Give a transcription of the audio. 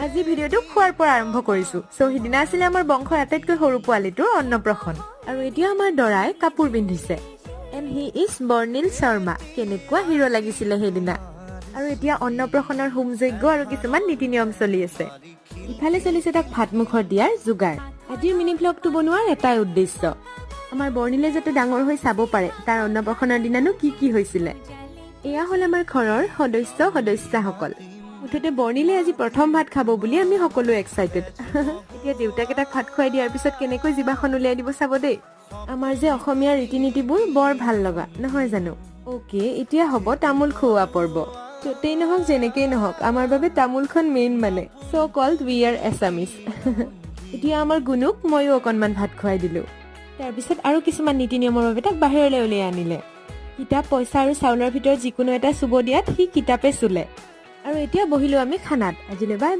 আজি ভিডিঅ'টো খোৱাৰ পৰা আৰম্ভ কৰিছো। সো সিদিনা আছিলে আমাৰ বংশৰ আটাইতকৈ সৰু পোৱালিটোৰ অন্নপ্ৰসন। আৰু এতিয়া আমাৰ দৰাই কাপোৰ পিন্ধিছে। এণ্ড হি ইজ বৰ্ণিল শৰ্মা। কেনেকুৱা হিৰো লাগিছিলে সেইদিনা। আৰু এতিয়া অন্নপ্ৰসনৰ হোম যজ্ঞ আৰু কিছুমান নীতি নিয়ম চলি আছে। ইফালে চলিছে তাক ভাত মুখৰ দিয়াৰ যোগাৰ। আজিৰ মিনি ব্লগটো বনোৱাৰ এটাই উদ্দেশ্য, আমাৰ বৰ্ণিলে যাতে ডাঙৰ হৈ চাব পাৰে তাৰ অন্নপ্ৰসনৰ দিনানো কি হৈছিলে। এয়া হ'ল আমাৰ ঘৰৰ সদস্যাসকল। মুঠতে বৰ্ণিলে আজি প্ৰথম ভাত খাব বুলি আমি সকলো এক্সাইটেড। এতিয়া দেউতাকে তাক ভাত খুৱাই দিয়াৰ পিছত কেনেকৈ জিভাখন উলিয়াই দিব চাব দেই। আমাৰ যে অসমীয়া ৰীতি নীতিবোৰ বৰ ভাল লগা নহয় জানো। অকে, এতিয়া হ'ব তামোল খুওৱা পৰ্ব। য'তেই নহওক যেনেকেই নহওক আমাৰ বাবে তামোলখন মেইন মানে। চ' কল্ড উই আৰ এছামিজ। এতিয়া আমাৰ গুণুক ময়ো অকণমান ভাত খুৱাই দিলো। তাৰপিছত আৰু কিছুমান নীতি নিয়মৰ বাবে তাক বাহিৰলৈ উলিয়াই আনিলে। কিতাপ, পইচা আৰু চাউলৰ ভিতৰত যিকোনো এটা চুব দিয়াত সি কিতাপে চুলে। আৰু এতিয়া বহিলো আমি খানাত। আজিলৈ বাই।